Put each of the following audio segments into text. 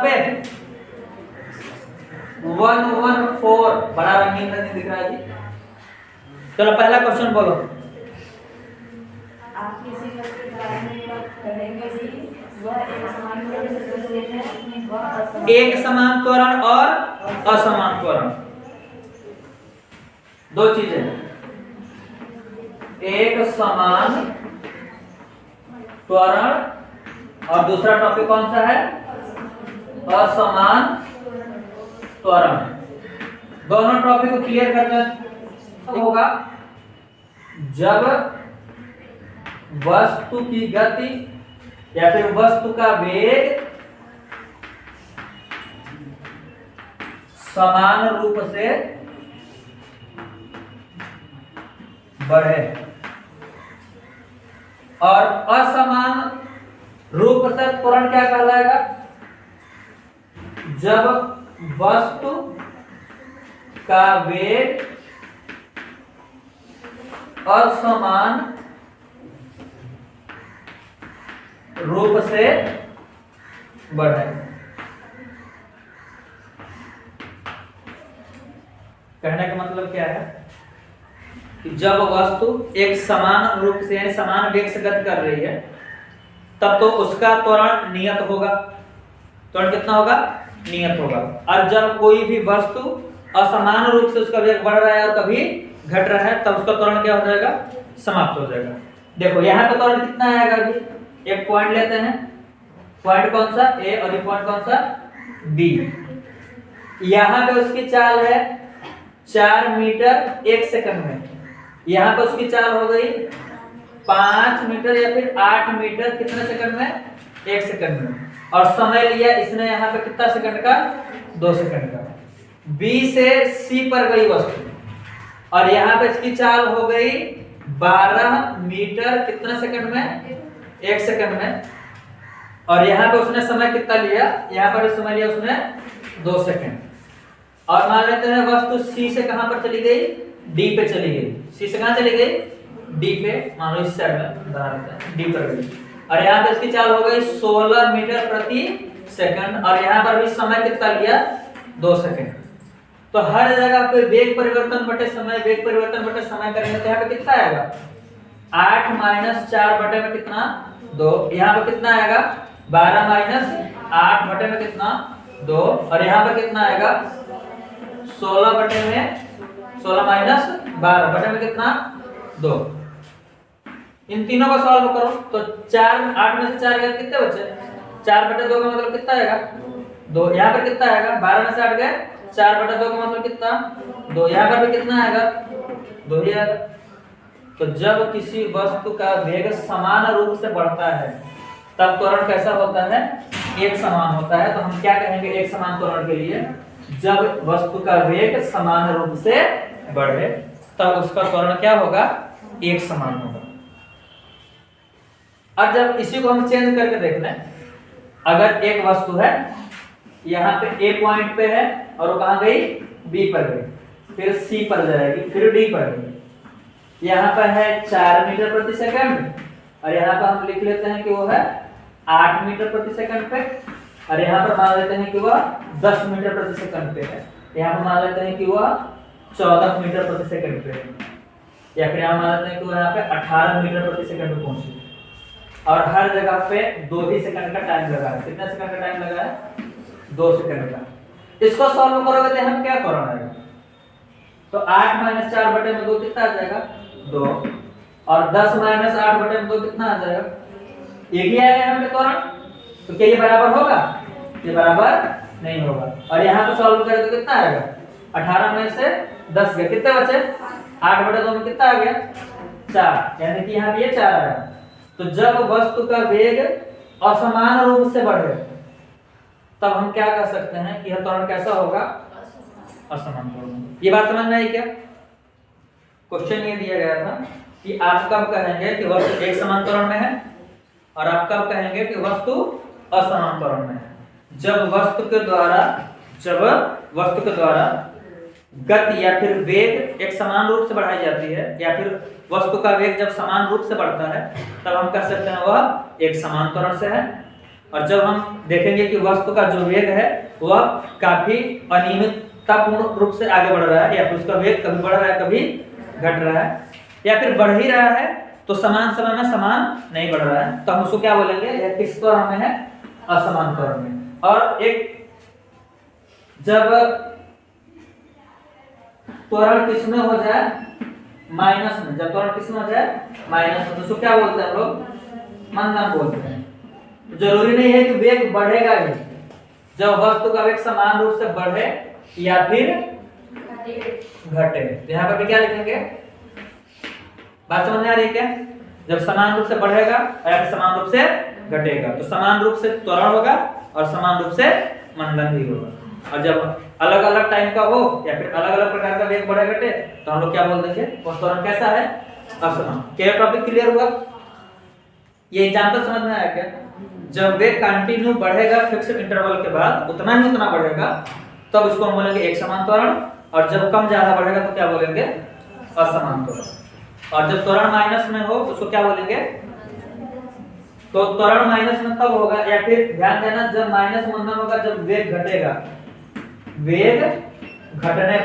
पे 114 बड़ा रंगीन नहीं दिख रहा है जी। चलो पहला क्वेश्चन बोलो। आप किसी वस्तु के बारे में कहेंगे कि वह एक समान त्वरण से प्रचलित है, वह असमान। एक समान त्वरण और असमान त्वरण दो चीजें। एक समान त्वरण और दूसरा टॉपिक कौन सा है? असमान त्वरण। दोनों टॉपिक को क्लियर करना होगा। जब वस्तु की गति या फिर वस्तु का वेग समान रूप से बढ़े और असमान रूप से त्वरण क्या कहलाएगा? जब वस्तु का वेग असमान रूप से बढ़े। कहने का मतलब क्या है कि जब वस्तु एक समान रूप से यानी समान वेग से गति कर रही है तब तो उसका त्वरण नियत होगा। त्वरण कितना होगा? नियत होगा। और जब कोई भी वस्तु असमान रूप से उसका वेग बढ़ रहा है और कभी घट रहा है तब उसका त्वरण क्या हो जाएगा? समाप्त हो जाएगा। देखो यहाँ पे त्वरण कितना आएगा अभी? एक पॉइंट लेते हैं। पॉइंट कौन सा? ए और ये पॉइंट कौन सा? बी। यहाँ पे उसकी चाल है 4 मीटर 1 सेकंड में। यहाँ पे उसकी चाल हो गई 5 मीटर या फिर 8 मीटर कितने सेकंड में? 1 सेकंड में। और समय लिया इसने यहाँ पे कितना सेकंड का? 2 सेकंड का। बी से सी पर गई वस्तु और यहाँ पे इसकी चाल हो गई 12 मीटर कितने सेकंड में? 1 सेकंड में। और यहाँ पे उसने समय कितना लिया? यहाँ पर समय लिया उसने 2 सेकंड। और मान लेते हैं वस्तु सी से कहां पर चली गई? डी पे चली गई। सी से कहां चली गई? डी पे। मान लो इस साइड में डी पर गई और यहाँ पे इसकी चाल हो गई 16 मीटर प्रति सेकंड और यहाँ पर भी समय कितना लिया? 2 सेकंड। तो हर जगह पे वेग परिवर्तन बटे समय, वेग परिवर्तन बटे समय करेंगे तो यहाँ पे कितना आएगा? 8 माइनस 4 बटे में कितना? 2। यहाँ पे कितना आएगा? 12 माइनस 8 बटे में कितना? 2। और यहाँ पे कितना आएगा? 16 बटे में 16 माइनस 12 बटे में कितना? 2। इन तीनों को सॉल्व करो तो 4 8 में से 4 गए कितने बचे? 4 बटे 2 का मतलब कितना आएगा? 2। यहाँ पर कितना आएगा? 12 में से 8 गए 4 बटे 2 का मतलब कितना? 2। यहाँ पर भी कितना आएगा? 2 ही आएगा। तो जब किसी वस्तु का वेग समान रूप से बढ़ता है तब त्वरण कैसा होता है? एक समान होता है। तो हम क्या कहेंगे एक समान त्वरण के लिए? जब वस्तु का वेग समान रूप से बढ़े तब उसका त्वरण क्या होगा? एक समान होगा। अब जब इसी को हम चेंज करके देख लें, अगर एक वस्तु है यहाँ पे ए पॉइंट पे है और वो कहां गई? बी पर गई, फिर सी पर जाएगी, फिर डी पर गई। यहाँ पर है 4 मीटर प्रति सेकंड और यहाँ पर हम लिख लेते हैं कि वो है 8 मीटर प्रति सेकंड पे और यहाँ पर मान लेते हैं कि वह 10 मीटर प्रति सेकंड पे है। यहाँ पर मान लेते हैं कि वह 14 मीटर प्रति सेकंड पे है या फिर यहाँ मान लेते हैं कि वह यहाँ पे 18 मीटर प्रति सेकंड पे पहुंची और हर जगह पे 2 ही सेकंड का टाइम लगा है। कितना सेकंड का टाइम लगा है? 2 सेकंड का। इसको सॉल्व करोगे तो हम क्या त्वरण आएगा? तो 8 माइनस 4 बटे में 2 कितना आ जाएगा? 2। और 10 माइनस 8 बटे में 2 कितना आ जाएगा? एक ही आएगा यहाँ पे त्वरण। तो क्या ये बराबर होगा? ये बराबर नहीं होगा। और यहाँ पे सॉल्व करें तो कितना आएगा? 18 में से 10 गए, कितने बचे? 8 बटे 2 में कितना आ गया? 4। यानी कि यहाँ पे ये 4 आया। तो जब वस्तु का वेग असमान रूप से बढ़े तब हम क्या कह सकते हैं कि यह त्वरण कैसा होगा? असमान त्वरण। ये बात समझ में आई क्या? क्वेश्चन ये दिया गया था कि आप कब कहेंगे कि वस्तु एक समान त्वरण में है और आप कब कहेंगे कि वस्तु असमान त्वरण में है? जब वस्तु के द्वारा गति या फिर वेग एक समान रूप से बढ़ाई जाती है या फिर वस्तु का वेग जब समान रूप से बढ़ता है तब हम कह सकते हैं वह एक समान त्वरण से है। और जब हम देखेंगे कि वस्तु का जो वेग है वह काफी अनियमिततापूर्ण रूप से आगे बढ़ रहा है, या फिर उसका वेग कभी बढ़ रहा है कभी घट रहा है, या फिर बढ़ ही रहा है तो समान समय में समान नहीं बढ़ रहा है, तो हम उसको क्या बोलेंगे, यह किस त्वरण में है, असमान त्वरण में। और एक जब त्वरण किस में हो जाए, माइनस में, जब त्वरण किस में हो जाए, माइनस में, तो उसको क्या बोलते हैं हम लोग, मंदन बोलते हैं। जरूरी नहीं है कि वेग बढ़ेगा ही, जब वस्तु का वेग समान रूप से बढ़े या फिर घटे, तो यहाँ पर भी क्या लिखेंगे, बात समझ में आ रही है क्या, जब समान रूप से बढ़ेगा या फिर समान रूप से घटेगा, तो समान रूप से त्वरण होगा और समान रूप से मंदन भी होगा। और जब अलग अलग टाइम का हो या फिर अलग अलग प्रकार का वेग बढ़े घटे, तो हम लोग क्या बोल देंगे, वो त्वरण कैसा है, असमान। क्या टॉपिक क्लियर हुआ? ये एग्जांपल समझ में आया क्या? जब वेग कंटिन्यू बढ़ेगा फिक्स्ड इंटरवल के बाद उतना ही उतना बढ़ेगा, तब उसको हम बोलेंगे एक समान त्वरण, और जब कम ज्यादा बढ़ेगा तो क्या बोलेंगे, असमान त्वरण। और जब त्वरण माइनस में हो तो उसको क्या बोलेंगे, तो त्वरण माइनस में तब होगा, या फिर ध्यान देना, जब माइनस मंदन होगा जब वेग घटेगा, वेग घटने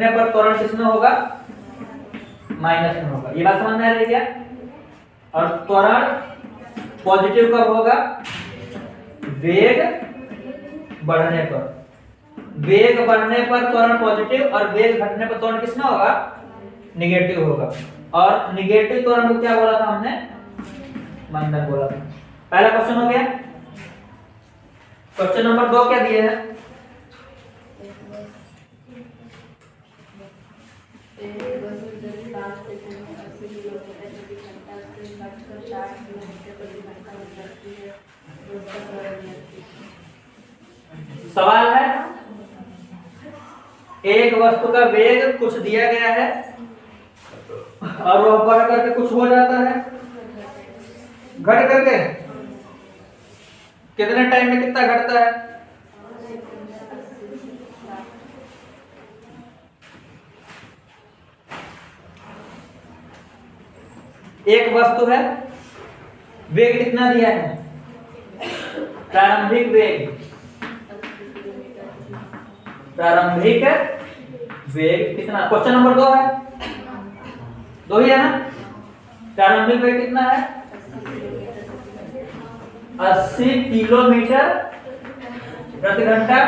पर त्वरण किसमें होगा, माइनस में होगा। ये बात समझ में आ रही है क्या? और त्वरण पॉजिटिव कब होगा, वेग बढ़ने पर, वेग बढ़ने पर त्वरण पॉजिटिव, और वेग घटने पर त्वरण किसमें होगा, निगेटिव होगा। और निगेटिव त्वरण को क्या बोला था हमने, मंदन बोला था। पहला क्वेश्चन हो गया। क्वेश्चन नंबर 2 क्या दिए हैं, सवाल है, एक वस्तु का वेग कुछ दिया गया है और वह बढ़ करके कुछ हो जाता है, घट करके कितने टाइम में कितना घटता है, एक वस्तु है, वेग कितना दिया है, प्रारंभिक वेग, प्रारंभिक वेग कितना, क्वेश्चन नंबर 2 है, 2 ही है ना। प्रारंभिक वेग कितना है, 80 किलोमीटर प्रति घंटा,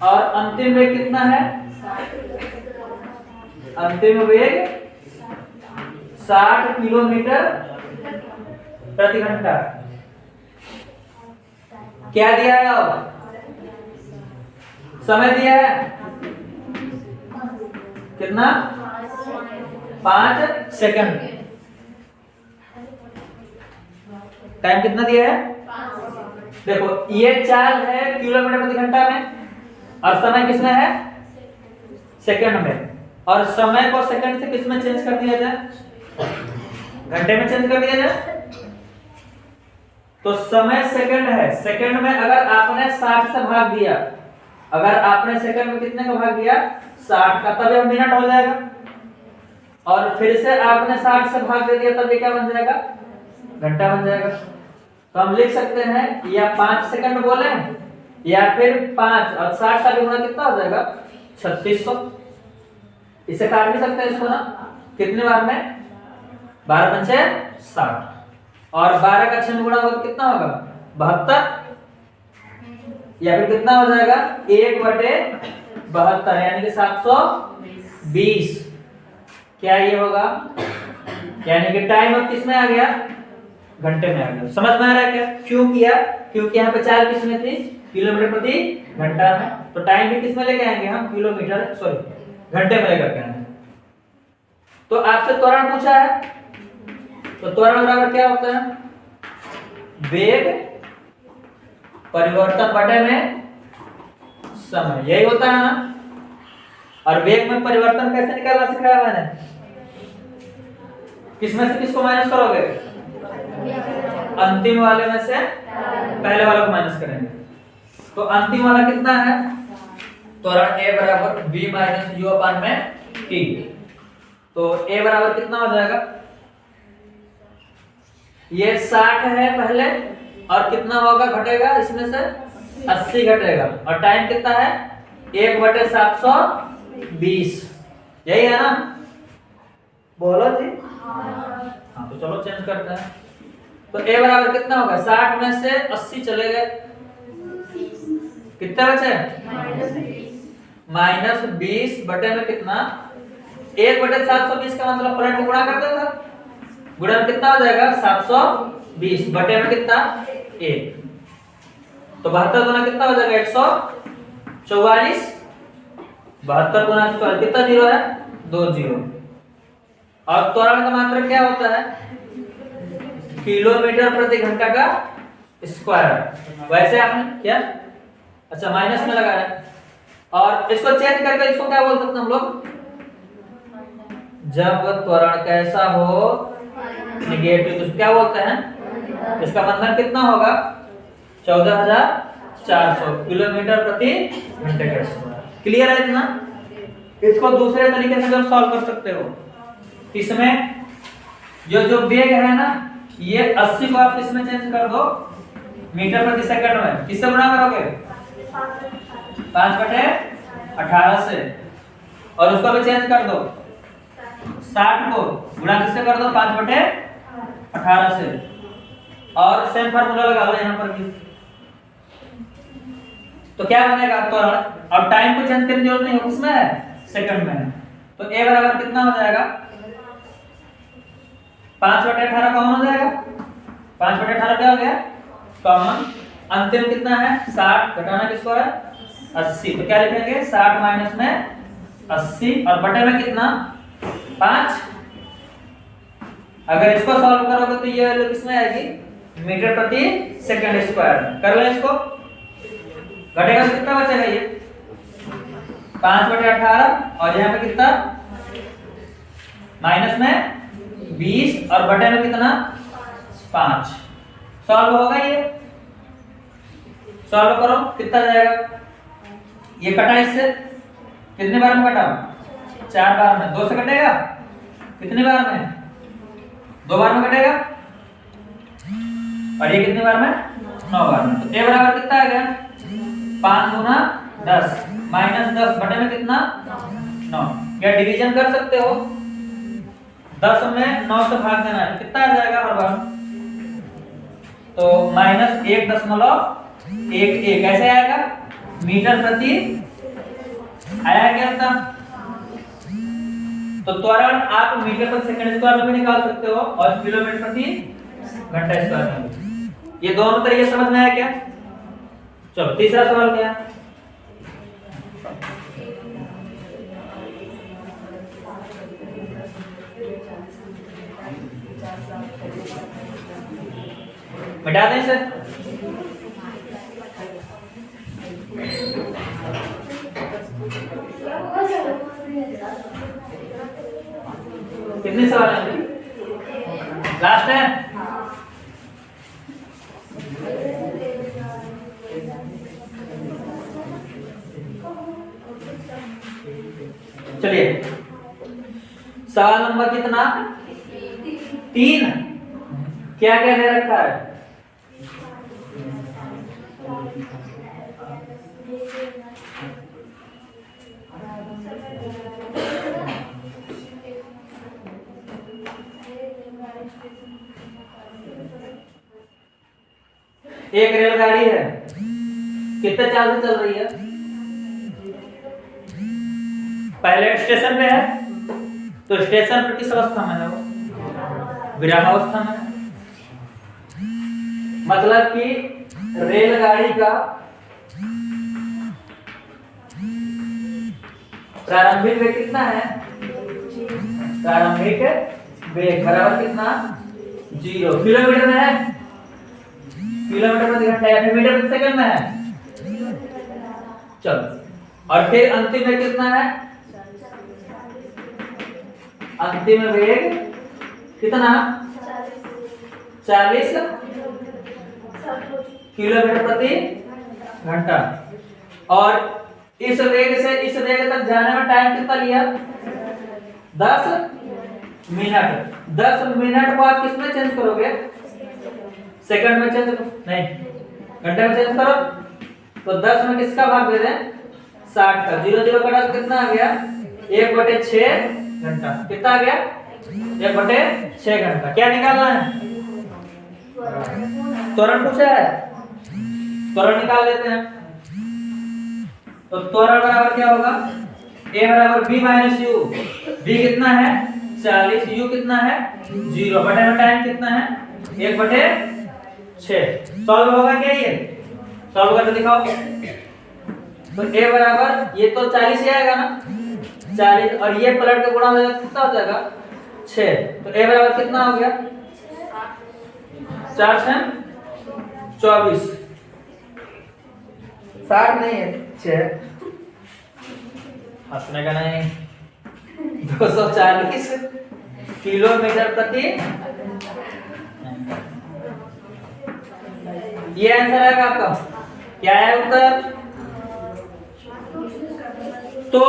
और अंतिम वेग कितना है, अंतिम वेग 60 किलोमीटर प्रति घंटा। क्या दिया है, और समय दिया है कितना, 5 सेकंड। टाइम कितना दिया है, देखो ये चाल है किलोमीटर प्रति घंटा में, और समय किसमें है, सेकंड में, और समय को सेकंड से किसमें चेंज कर दिया जाए, घंटे में चेंज कर दिया जाए, तो समय सेकंड है, सेकंड में अगर आपने 60 से भाग दिया, अगर आपने सेकंड में कितने का भाग दिया, 60 का, तब यह मिनट हो जाएगा, और फिर से आपने 60 से भाग दे दिया, तब ये क्या बन जाएगा, घंटा बन जाएगा। तो हम लिख सकते हैं या 5 सेकंड बोले, या फिर 5 और 60 का गुणा कितना हो जाएगा, 3600। इसे काट भी सकते हैं इसको ना, कितने बार में, 12 पंचे 60, और 12 का 6 में गुणा होगा तो कितना होगा, 72, या फिर कितना हो जाएगा, 1/72, यानी कि 720। क्या ये होगा, यानी कि टाइम अब किस में आ गया, घंटे में आ गया। समझ में आ रहा है क्या, क्यों किया, क्योंकि यहाँ पे चाल किस में थी, किलोमीटर प्रति घंटा में, तो टाइम भी किस में लेके आएंगे हम, किलोमीटर, सॉरी घंटे में लेकर के आएंगे। तो आपसे त्वरण पूछा है, तो त्वरण बराबर क्या होता है, वेग परिवर्तन बटे में समय, यही होता है ना। और वेग में परिवर्तन कैसे निकालना सिखाया मैंने, किसमें से किसको माइनस करोगे, अंतिम वाले में से पहले वाले को माइनस करेंगे। तो अंतिम वाला कितना है, त्वरण a बराबर v माइनस u अपान में t, तो a बराबर कितना हो जाएगा, ये 60 है पहले, और कितना होगा घटेगा इसमें से 80 घटेगा, और टाइम कितना है 1/720, यही है ना? बोलो जी। हाँ तो चलो चेंज करते हैं। तो a बराबर कितना होगा, 60 में से 80 चले गए, कितना बचे -20 बटे में कितना 1/720 का मतलब पलट के गुणा कर देगा, गुणा कितना हो जाएगा 720 बटे में कितना 1, तो 72 गुना कितना हो जाएगा 144, 72 गुना 144 कितना जीरो है 2 जीरो। और त्वरण का मात्रक क्या होता है किलोमीटर प्रति घंटा का स्क्वायर, वैसे आपने क्या अच्छा माइनस में लगाया, और इसको चेंज करके इसको क्या बोल सकते हैं हम लोग, जब त्वरण कैसा हो निगेटिव तो क्या बोलते हैं, इसका बंधन कितना होगा 14,400 किलोमीटर प्रति घंटे का स्क्वायर। क्लियर है इतना? इसको दूसरे तरीके से भी सॉल्व कर सकते हो, इसमें जो वेग है ना ये 80 को आप इसमें चेंज कर दो मीटर प्रति सेकंड में, किससे गुणा करोगे 5/18 से, और उसको भी चेंज कर दो 60 को गुणा किससे कर दो 5/18 से, और सेम फार्मूला लगा लो यहाँ पर भी, तो क्या बनेगा त्वरण। अब टाइम को चेंज करने की जरूरत नहीं है, किसमें है सेकंड में है, तो a बराबर कितना हो जाएगा 5/18 कॉमन हो जाएगा, 5/18 क्या हो गया कॉमन, अंतिम कितना है 60 घटाना किसको है 80, तो क्या लिखेंगे 60 माइनस में 80 और बटे में कितना 5। अगर इसको सॉल्व करोगे तो ये वैल्यू किसमें आएगी मीटर प्रति सेकंड स्क्वायर। कर लें इसको, घटेगा तो कितना बचेगा ये 5/18 और यहाँ पे कितना माइनस में 20 और बटे में कितना 5। सॉल्व होगा ये, सॉल्व करो कितना जाएगा, ये कटा इससे कितने बार में कटा 4 बार में, 2 से कटेगा कितनी बार में 2 बार में कटेगा, और ये कितनी बार में 9 बार में। तो a बराबर कितना आ गया 5 गुना 10 माइनस 10 बटे में कितना 9, या डिवीजन कर सकते हो 10 में 9 से भाग देना है, कितना आ जाएगा हर बार, तो -1.11 कैसे आएगा मीटर प्रति आया क्या था। तो त्वरण आप मीटर प्रति सेकंड स्क्वायर में भी निकाल सकते हो और किलोमीटर प्रति घंटा स्क्वायर में भी, ये दोनों तरीके समझ में आया क्या। चलो तीसरा सवाल क्या है, मिटा दें इसे, कितने सवाल हैं लास्ट है, चलिए सवाल नंबर कितना 3, क्या क्या दे रखा है एक रेलगाड़ी है, कितने चाल से चल रही है, पहले स्टेशन पे है तो स्टेशन पर किस अवस्था में है वो विरामावस्था में, मतलब कि रेलगाड़ी का प्रारंभिक वेग कितना है, प्रारंभिक वेग बराबर कितना 0 किलोमीटर में है, किलोमीटर प्रति घंटा या फिर मीटर प्रति सेकंड में है। चलो और फिर अंतिम वेग कितना है, अंतिम वेग कितना 40 किलोमीटर प्रति घंटा, और इस वेग से इस वेग तक जाने में टाइम कितना लिया 10 मिनट। 10 मिनट को आप किसमें चेंज करोगे सेकंड में चेंज नहीं, घंटे में चेंज करो तो 10 में किसका भाग दे दें? 60 का। 0 0 कटा तो कितना आ गया? 1/6 घंटा। कितना आ गया? 1/6 घंटा। क्या निकालना है? त्वरण पूछा है, त्वरण निकाल लेते हैं। तो त्वरण बराबर क्या होगा? a बराबर b माइनस u। b कितना है? 40। u कितना है? 0। बटे में टाइम कितना है? 1/6। सॉल्व होगा क्या ये? सॉल्व करके दिखाओ। तो a बराबर ये तो 40 ही आएगा ना, 40 और ये पलट के गुणा हो जाएगा, कितना हो जाएगा? 6। तो a बराबर कितना हो गया? 4 से 24। 60 नहीं है, 6। हंसने का नहीं। 240 किलोमीटर प्रति। ये आंसर आएगा आपका। क्या है उत्तर? तो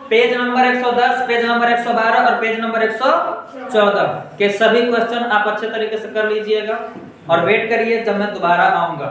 पेज नंबर 110, पेज नंबर 112 और पेज नंबर 114 के सभी क्वेश्चन आप अच्छे तरीके से कर लीजिएगा और वेट करिए जब मैं दोबारा आऊंगा।